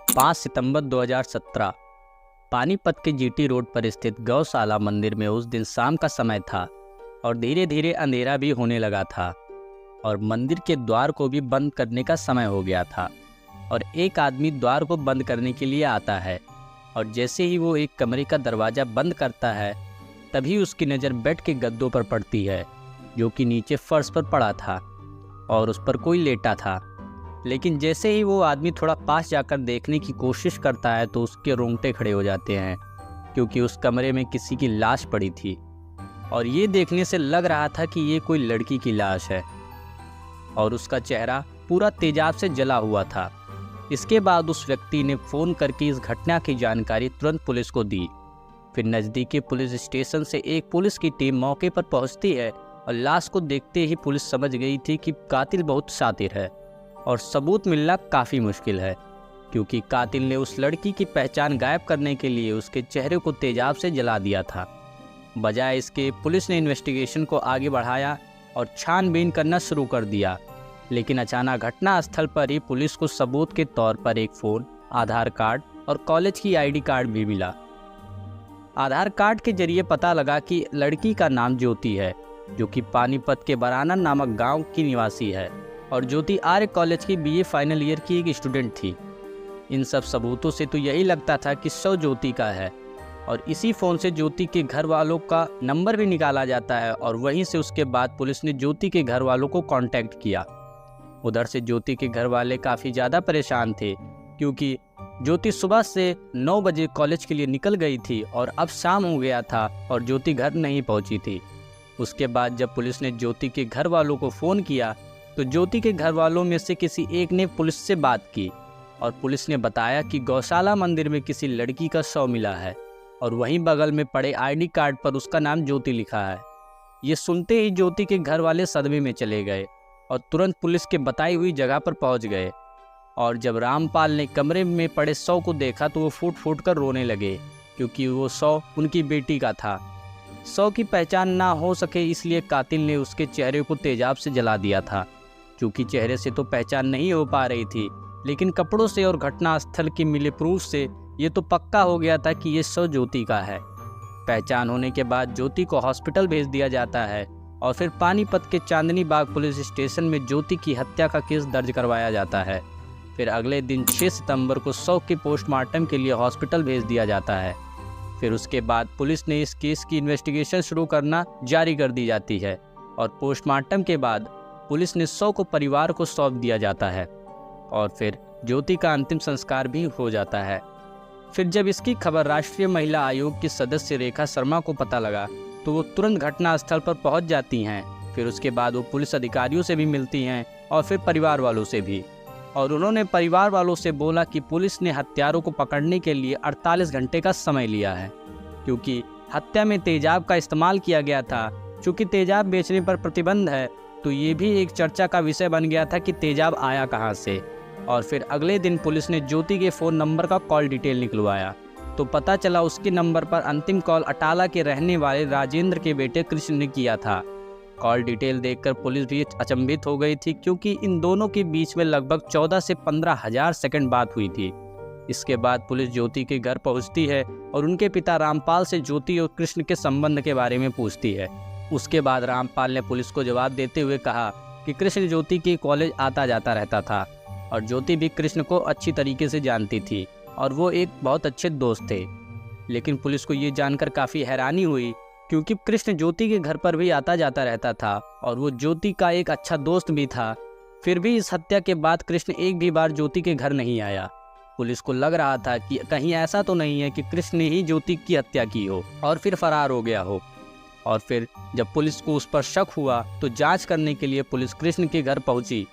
5 सितंबर 2017 पानीपत के GT road पर स्थित गौशाला मंदिर में उस दिन शाम का समय था और धीरे धीरे अंधेरा भी होने लगा था और मंदिर के द्वार को भी बंद करने का समय हो गया था। और एक आदमी द्वार को बंद करने के लिए आता है और जैसे ही वो एक कमरे का दरवाज़ा बंद करता है तभी उसकी नज़र बेड के गद्दों पर पड़ती है जो कि नीचे फर्श पर पड़ा था और उस पर कोई लेटा था। लेकिन जैसे ही वो आदमी थोड़ा पास जाकर देखने की कोशिश करता है तो उसके रोंगटे खड़े हो जाते हैं क्योंकि उस कमरे में किसी की लाश पड़ी थी और ये देखने से लग रहा था कि ये कोई लड़की की लाश है और उसका चेहरा पूरा तेजाब से जला हुआ था। इसके बाद उस व्यक्ति ने फ़ोन करके इस घटना की जानकारी तुरंत पुलिस को दी। फिर नज़दीकी पुलिस स्टेशन से एक पुलिस की टीम मौके पर पहुंचती है और लाश को देखते ही पुलिस समझ गई थी कि कातिल बहुत शातिर है और सबूत मिलना काफ़ी मुश्किल है क्योंकि कातिल ने उस लड़की की पहचान गायब करने के लिए उसके चेहरे को तेजाब से जला दिया था। बजाय इसके पुलिस ने इन्वेस्टिगेशन को आगे बढ़ाया और छानबीन करना शुरू कर दिया। लेकिन अचानक घटना स्थल पर ही पुलिस को सबूत के तौर पर एक फ़ोन, आधार कार्ड और कॉलेज की आईडी कार्ड भी मिला। आधार कार्ड के जरिए पता लगा कि लड़की का नाम ज्योति है जो कि पानीपत के बराना नामक गांव की निवासी है और ज्योति आर्य कॉलेज की बीए फाइनल ईयर की एक स्टूडेंट थी। इन सब सबूतों से तो यही लगता था कि शव ज्योति का है और इसी फ़ोन से ज्योति के घर वालों का नंबर भी निकाला जाता है और वहीं से उसके बाद पुलिस ने ज्योति के घर वालों को कांटेक्ट किया। उधर से ज्योति के घर वाले काफ़ी ज़्यादा परेशान थे क्योंकि ज्योति सुबह से 9 बजे कॉलेज के लिए निकल गई थी और अब शाम हो गया था और ज्योति घर नहीं पहुंची थी। उसके बाद जब पुलिस ने ज्योति के घर वालों को फ़ोन किया तो ज्योति के घर वालों में से किसी एक ने पुलिस से बात की और पुलिस ने बताया कि गौशाला मंदिर में किसी लड़की का शव मिला है और वहीं बगल में पड़े आईडी कार्ड पर उसका नाम ज्योति लिखा है। ये सुनते ही ज्योति के घर वाले सदमे में चले गए और तुरंत पुलिस के बताई हुई जगह पर पहुंच गए। और जब रामपाल ने कमरे में पड़े शव को देखा तो वो फूट फूट कर रोने लगे क्योंकि वो शव उनकी बेटी का था। शव की पहचान ना हो सके इसलिए कातिल ने उसके चेहरे को तेजाब से जला दिया था। चूँकि चेहरे से तो पहचान नहीं हो पा रही थी लेकिन कपड़ों से और घटना स्थल के मिले प्रूफ से ये तो पक्का हो गया था कि ये शव ज्योति का है। पहचान होने के बाद ज्योति को हॉस्पिटल भेज दिया जाता है और फिर पानीपत के चांदनी बाग पुलिस स्टेशन में ज्योति की हत्या का केस दर्ज करवाया जाता है। फिर अगले दिन 6 सितंबर को शव के पोस्टमार्टम के लिए हॉस्पिटल भेज दिया जाता है। फिर उसके बाद पुलिस ने इस केस की इन्वेस्टिगेशन शुरू करना जारी कर दी जाती है और पोस्टमार्टम के बाद पुलिस ने शव को परिवार को सौंप दिया जाता है और फिर ज्योति का अंतिम संस्कार भी हो जाता है। फिर जब इसकी खबर राष्ट्रीय महिला आयोग की सदस्य रेखा शर्मा को पता लगा तो वो तुरंत घटना स्थल पर पहुंच जाती हैं। फिर उसके बाद वो पुलिस अधिकारियों से भी मिलती हैं और फिर परिवार वालों से भी। और उन्होंने परिवार वालों से बोला कि पुलिस ने हत्यारों को पकड़ने के लिए 48 घंटे का समय लिया है क्योंकि हत्या में तेजाब का इस्तेमाल किया गया था। चूँकि तेजाब बेचने पर प्रतिबंध है तो ये भी एक चर्चा का विषय बन गया था कि तेजाब आया कहाँ से। और फिर अगले दिन पुलिस ने ज्योति के फ़ोन नंबर का कॉल डिटेल निकलवाया तो पता चला उसके नंबर पर अंतिम कॉल अटाला के रहने वाले राजेंद्र के बेटे कृष्ण ने किया था। कॉल डिटेल देखकर पुलिस भी अचंभित हो गई थी क्योंकि इन दोनों के बीच में लगभग 14 से 15 हज़ार सेकंड बात हुई थी। इसके बाद पुलिस ज्योति के घर पहुंचती है और उनके पिता रामपाल से ज्योति और कृष्ण के संबंध के बारे में पूछती है। उसके बाद रामपाल ने पुलिस को जवाब देते हुए कहा कि कृष्ण ज्योति के कॉलेज आता जाता रहता था और ज्योति भी कृष्ण को अच्छी तरीके से जानती थी और वो एक बहुत अच्छे दोस्त थे। लेकिन पुलिस को ये जानकर काफ़ी हैरानी हुई क्योंकि कृष्ण ज्योति के घर पर भी आता जाता रहता था और वो ज्योति का एक अच्छा दोस्त भी था। फिर भी इस हत्या के बाद कृष्ण एक भी बार ज्योति के घर नहीं आया। पुलिस को लग रहा था कि कहीं ऐसा तो नहीं है कि कृष्ण ने ही ज्योति की हत्या की हो और फिर फरार हो गया हो। और फिर जब पुलिस को उस पर शक हुआ तो जांच करने के लिए पुलिस कृष्ण के घर पहुंची।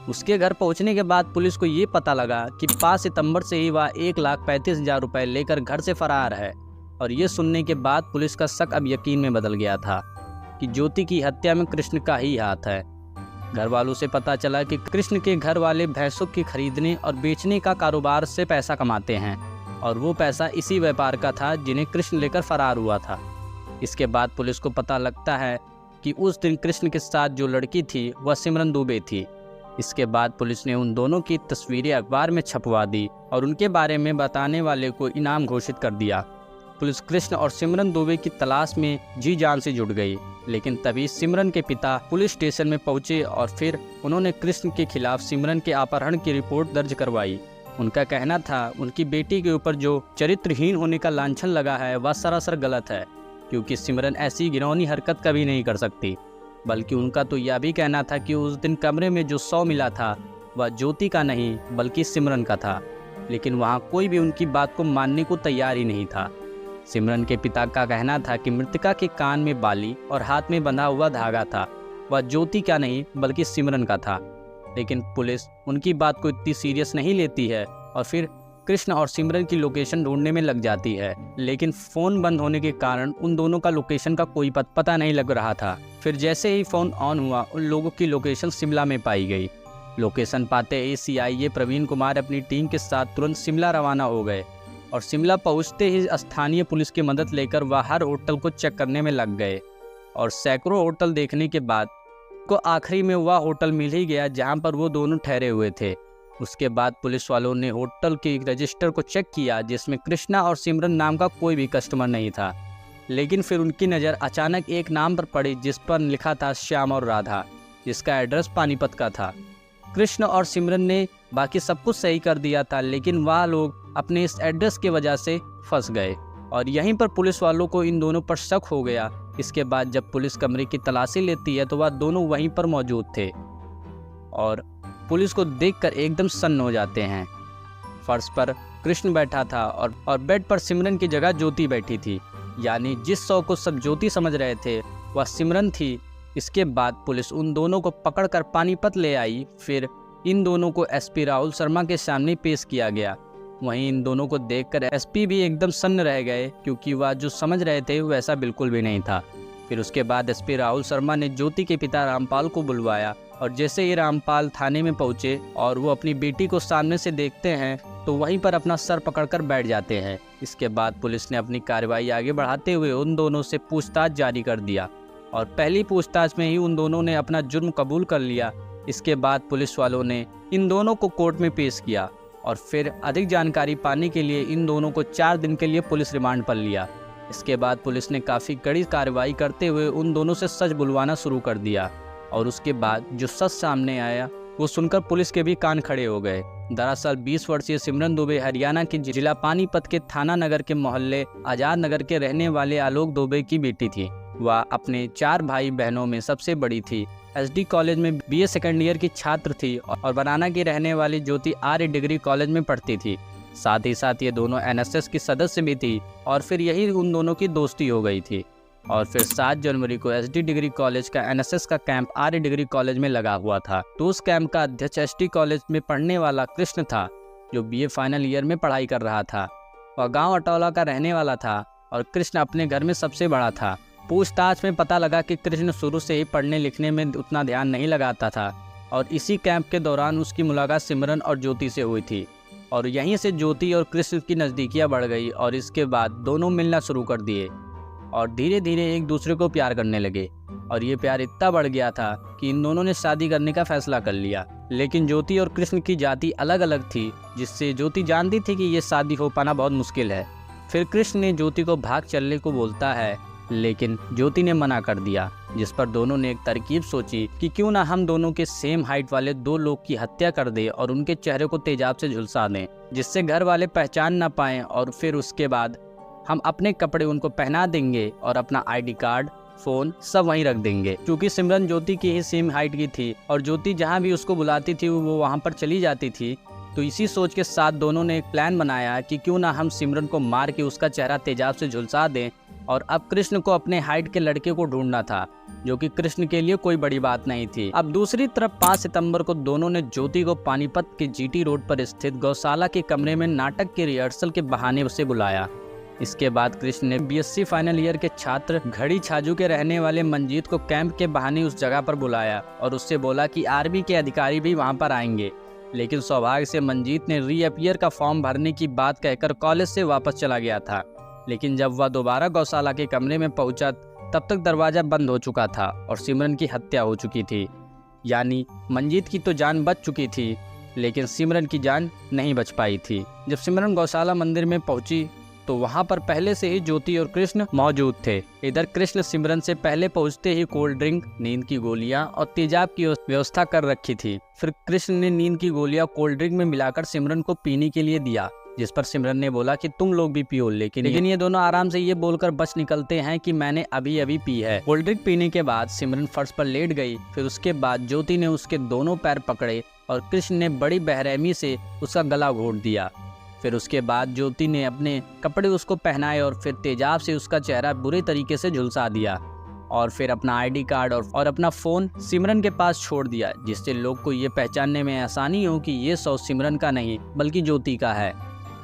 उसके घर पहुंचने के बाद पुलिस को ये पता लगा कि 5 सितंबर से ही वह 1,35,000 रुपये लेकर घर से फरार है। और ये सुनने के बाद पुलिस का शक अब यकीन में बदल गया था कि ज्योति की हत्या में कृष्ण का ही हाथ है। घर वालों से पता चला कि कृष्ण के घर वाले भैंसों के खरीदने और बेचने का कारोबार से पैसा कमाते हैं और वो पैसा इसी व्यापार का था जिन्हें कृष्ण लेकर फरार हुआ था। इसके बाद पुलिस को पता लगता है कि उस दिन कृष्ण के साथ जो लड़की थी वह सिमरन दुबे थी इसके बाद पुलिस ने उन दोनों की तस्वीरें अखबार में छपवा दी और उनके बारे में बताने वाले को इनाम घोषित कर दिया। पुलिस कृष्ण और सिमरन दुबे की तलाश में जी जान से जुट गई, लेकिन तभी सिमरन के पिता पुलिस स्टेशन में पहुंचे और फिर उन्होंने कृष्ण के खिलाफ सिमरन के अपहरण की रिपोर्ट दर्ज करवाई। उनका कहना था उनकी बेटी के ऊपर जो चरित्रहीन होने का लांछन लगा है वह सरासर गलत है, क्योंकि सिमरन ऐसी घिनौनी हरकत कभी नहीं कर सकती। बल्कि उनका तो यह भी कहना था कि उस दिन कमरे में जो शव मिला था वह ज्योति का नहीं बल्कि सिमरन का था, लेकिन वहाँ कोई भी उनकी बात को मानने को तैयार ही नहीं था। सिमरन के पिता का कहना था कि मृतका के कान में बाली और हाथ में बंधा हुआ धागा था, वह ज्योति का नहीं बल्कि सिमरन का था। लेकिन पुलिस उनकी बात को इतनी सीरियस नहीं लेती है और फिर कृष्ण और सिमरन की लोकेशन ढूंढने में लग जाती है, लेकिन फ़ोन बंद होने के कारण उन दोनों का लोकेशन का कोई पता नहीं लग रहा था। फिर जैसे ही फ़ोन ऑन हुआ उन लोगों की लोकेशन शिमला में पाई गई। लोकेशन पाते ही CIA प्रवीण कुमार अपनी टीम के साथ तुरंत शिमला रवाना हो गए और शिमला पहुंचते ही स्थानीय पुलिस की मदद लेकर वह हर होटल को चेक करने में लग गए और सैकड़ों होटल देखने के बाद को आखिरी में वह होटल मिल ही गया जहां पर वो दोनों ठहरे हुए थे। उसके बाद पुलिस वालों ने होटल के रजिस्टर को चेक किया जिसमें कृष्णा और सिमरन नाम का कोई भी कस्टमर नहीं था, लेकिन फिर उनकी नज़र अचानक एक नाम पर पड़ी जिस पर लिखा था श्याम और राधा, जिसका एड्रेस पानीपत का था। कृष्ण और सिमरन ने बाकी सब कुछ सही कर दिया था, लेकिन वह लोग अपने इस एड्रेस की वजह से फंस गए और यहीं पर पुलिस वालों को इन दोनों पर शक हो गया। इसके बाद जब पुलिस कमरे की तलाशी लेती है तो वह दोनों वहीं पर मौजूद थे और पुलिस को देखकर एकदम सन्न हो जाते हैं। फर्श पर कृष्ण बैठा था और बेड पर सिमरन की जगह ज्योति बैठी थी, यानी जिस शव को सब ज्योति समझ रहे थे वह सिमरन थी। इसके बाद पुलिस उन दोनों को पकड़कर पानीपत ले आई। फिर इन दोनों को SP राहुल शर्मा के सामने पेश किया गया। वहीं इन दोनों को देखकर SP भी एकदम सन्न रह गए, क्योंकि वह जो समझ रहे थे वैसा बिल्कुल भी नहीं था। फिर उसके बाद SP राहुल शर्मा ने ज्योति के पिता रामपाल को बुलवाया और जैसे ही रामपाल थाने में पहुंचे और वो अपनी बेटी को सामने से देखते हैं तो वहीं पर अपना सर पकड़कर बैठ जाते हैं। इसके बाद पुलिस ने अपनी कार्रवाई आगे बढ़ाते हुए उन दोनों से पूछताछ जारी कर दिया और पहली पूछताछ में ही उन दोनों ने अपना जुर्म कबूल कर लिया। इसके बाद पुलिस वालों ने इन दोनों को कोर्ट में पेश किया और फिर अधिक जानकारी पाने के लिए इन दोनों को 4 दिन के लिए पुलिस रिमांड पर लिया। इसके बाद पुलिस ने काफ़ी कड़ी कार्रवाई करते हुए उन दोनों से सच बुलवाना शुरू कर दिया और उसके बाद जो सच सामने आया वो सुनकर पुलिस के भी कान खड़े हो गए। दरअसल 20 वर्षीय सिमरन दुबे हरियाणा के जिला पानीपत के थाना नगर के मोहल्ले आज़ाद नगर के रहने वाले आलोक दुबे की बेटी थी। वह अपने 4 भाई बहनों में सबसे बड़ी थी। SD कॉलेज में BA सेकेंड ईयर की छात्र थी और बनाना की रहने वाली ज्योति आर्य डिग्री कॉलेज में पढ़ती थी। साथ ही साथ ये दोनों NSS की सदस्य भी थी और फिर यही उन दोनों की दोस्ती हो गई थी। और फिर 7 जनवरी को SD डिग्री कॉलेज का NSS का कैंप आर्य डिग्री कॉलेज में लगा हुआ था। तो उस कैंप का अध्यक्ष SD कॉलेज में पढ़ने वाला कृष्ण था, जो BA फाइनल ईयर में पढ़ाई कर रहा था। वह गांव अटौला का रहने वाला था और कृष्ण अपने घर में सबसे बड़ा था। पूछताछ में पता लगा कि कृष्ण शुरू से ही पढ़ने लिखने में उतना ध्यान नहीं लगाता था और इसी कैंप के दौरान उसकी मुलाकात सिमरन और ज्योति से हुई थी और यहीं से ज्योति और कृष्ण की नज़दीकियाँ बढ़ गई और इसके बाद दोनों मिलना शुरू कर दिए और धीरे धीरे एक दूसरे को प्यार करने लगे और ये प्यार इतना बढ़ गया था कि इन दोनों ने शादी करने का फैसला कर लिया। लेकिन ज्योति और कृष्ण की जाति अलग अलग थी, जिससे ज्योति जानती थी कि ये शादी हो पाना बहुत मुश्किल है। फिर कृष्ण ने ज्योति को भाग चलने को बोलता है, लेकिन ज्योति ने मना कर दिया, जिस पर दोनों ने एक तरकीब सोची कि क्यों ना हम दोनों के सेम हाइट वाले 2 लोग की हत्या कर दें और उनके चेहरे को तेजाब से झुलसा दें, जिससे घर वाले पहचान ना पाएं और फिर उसके बाद हम अपने कपड़े उनको पहना देंगे और अपना ID कार्ड, फ़ोन सब वहीं रख देंगे। क्योंकि सिमरन ज्योति की ही सेम हाइट की थी और ज्योति जहाँ भी उसको बुलाती थी वो वहाँ पर चली जाती थी। तो इसी सोच के साथ दोनों ने एक प्लान बनाया कि क्यों ना हम सिमरन को मार के उसका चेहरा तेजाब से झुलसा दें। और अब कृष्ण को अपने हाइट के लड़के को ढूंढना था, जो कि कृष्ण के लिए कोई बड़ी बात नहीं थी। अब दूसरी तरफ 5 सितंबर को दोनों ने ज्योति को पानीपत के GT रोड पर स्थित गौशाला के कमरे में नाटक के रिहर्सल के बहाने उसे बुलाया। इसके बाद कृष्ण ने BSc फाइनल ईयर के छात्र घड़ी छाजू के रहने वाले मंजीत को कैंप के बहाने उस जगह पर बुलाया और उससे बोला कि आर्मी के अधिकारी भी वहां पर आएंगे। लेकिन सौभाग्य से मंजीत ने रीअपियर का फॉर्म भरने की बात कहकर कॉलेज से वापस चला गया था। लेकिन जब वह दोबारा गौशाला के कमरे में पहुंचा तब तक दरवाज़ा बंद हो चुका था और सिमरन की हत्या हो चुकी थी। यानी मंजीत की तो जान बच चुकी थी, लेकिन सिमरन की जान नहीं बच पाई थी। जब सिमरन गौशाला मंदिर में पहुंची तो वहां पर पहले से ही ज्योति और कृष्ण मौजूद थे। इधर कृष्ण सिमरन से पहले पहुंचते ही कोल्ड ड्रिंक, नींद की गोलियां और तेजाब की व्यवस्था कर रखी थी। फिर कृष्ण ने नींद की गोलियां कोल्ड ड्रिंक में मिलाकर सिमरन को पीने के लिए दिया, जिस पर सिमरन ने बोला कि तुम लोग भी पियो, लेकिन ये दोनों आराम से ये बोलकर बच निकलते हैं कि मैंने अभी अभी पी है। कोल्ड ड्रिंक पीने के बाद सिमरन फर्श पर लेट गई। फिर उसके बाद ज्योति ने उसके दोनों पैर पकड़े और कृष्ण ने बड़ी बेरहमी से उसका गला घोंट दिया। फिर उसके बाद ज्योति ने अपने कपड़े उसको पहनाए और फिर तेजाब से उसका चेहरा बुरे तरीके से झुलसा दिया और फिर अपना आईडी कार्ड और अपना फ़ोन सिमरन के पास छोड़ दिया, जिससे लोग को ये पहचानने में आसानी हो कि ये शव सिमरन का नहीं बल्कि ज्योति का है।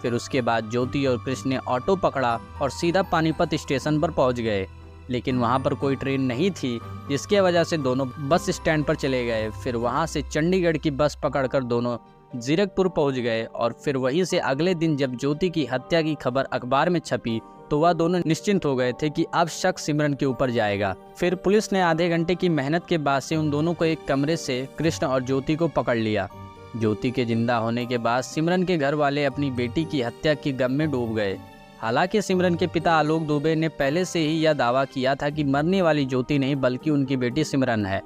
फिर उसके बाद ज्योति और कृष्ण ने ऑटो पकड़ा और सीधा पानीपत स्टेशन पर पहुंच गए, लेकिन वहां पर कोई ट्रेन नहीं थी, जिसके वजह से दोनों बस स्टैंड पर चले गए। फिर वहां से चंडीगढ़ की बस पकड़कर दोनों जीरकपुर पहुंच गए और फिर वहीं से अगले दिन जब ज्योति की हत्या की खबर अखबार में छपी तो वह दोनों निश्चिंत हो गए थे कि अब शक सिमरन के ऊपर जाएगा। फिर पुलिस ने आधे घंटे की मेहनत के बाद से उन दोनों को एक कमरे से कृष्ण और ज्योति को पकड़ लिया। ज्योति के जिंदा होने के बाद सिमरन के घर वाले अपनी बेटी की हत्या की गम में डूब गए। हालांकि सिमरन के पिता आलोक दुबे ने पहले से ही यह दावा किया था कि मरने वाली ज्योति नहीं बल्कि उनकी बेटी सिमरन है।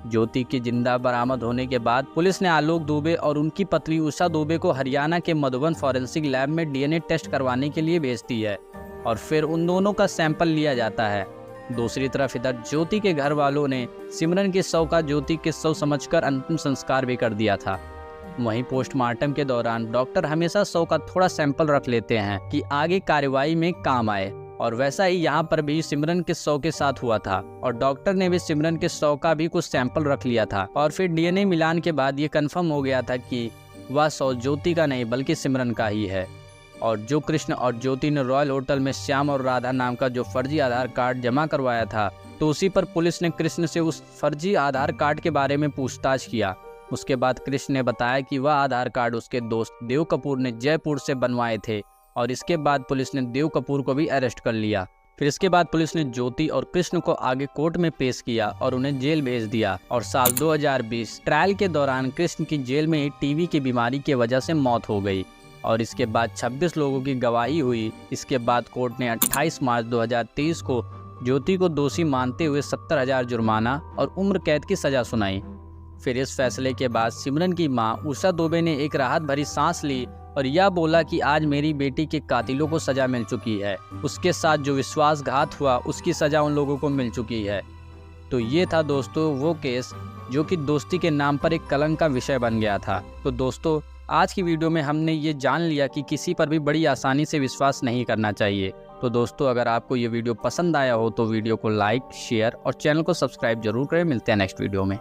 ज्योति के जिंदा बरामद होने के बाद पुलिस ने आलोक दुबे और उनकी पत्नी उषा दुबे को हरियाणा के मधुबन फॉरेंसिक लैब में डीएनए टेस्ट करवाने के लिए भेजती है और फिर उन दोनों का सैंपल लिया जाता है। दूसरी तरफ इधर ज्योति के घर वालों ने सिमरन के शव का ज्योति के शव समझकर अंतिम संस्कार भी कर दिया था। वहीं पोस्टमार्टम के दौरान डॉक्टर हमेशा शव का थोड़ा सैंपल रख लेते हैं कि आगे कार्रवाई में काम आए, और वैसा ही यहाँ पर भी सिमरन के शव के साथ हुआ था और डॉक्टर ने भी सिमरन के शव का भी कुछ सैंपल रख लिया था और फिर डीएनए मिलान के बाद ये कंफर्म हो गया था कि वह शव ज्योति का नहीं बल्कि सिमरन का ही है। और जो कृष्ण और ज्योति ने रॉयल होटल में श्याम और राधा नाम का जो फर्जी आधार कार्ड जमा करवाया था, तो उसी पर पुलिस ने कृष्ण से उस फर्जी आधार कार्ड के बारे में पूछताछ किया। उसके बाद कृष्ण ने बताया कि वह आधार कार्ड उसके दोस्त देव कपूर ने जयपुर से बनवाए थे और इसके बाद पुलिस ने देव कपूर को भी अरेस्ट कर लिया। फिर इसके बाद पुलिस ने ज्योति और कृष्ण को आगे कोर्ट में पेश किया और उन्हें जेल भेज दिया। और साल 2020 ट्रायल के दौरान कृष्ण की जेल में ही टीबी की बीमारी की वजह से मौत हो गई और इसके बाद 26 लोगों की गवाही हुई। इसके बाद कोर्ट ने 28 मार्च 2023 को ज्योति को दोषी मानते हुए 70,000 जुर्माना और उम्र कैद की सजा सुनाई। फिर इस फैसले के बाद सिमरन की मां उषा दुबे ने एक राहत भरी सांस ली और यह बोला कि आज मेरी बेटी के कातिलों को सजा मिल चुकी है, उसके साथ जो विश्वासघात हुआ उसकी सजा उन लोगों को मिल चुकी है। तो ये था दोस्तों वो केस जो कि दोस्ती के नाम पर एक कलंक का विषय बन गया था। तो दोस्तों आज की वीडियो में हमने ये जान लिया कि किसी पर भी बड़ी आसानी से विश्वास नहीं करना चाहिए। तो दोस्तों अगर आपको ये वीडियो पसंद आया हो तो वीडियो को लाइक, शेयर और चैनल को सब्सक्राइब जरूर करें। मिलते हैं नेक्स्ट वीडियो में।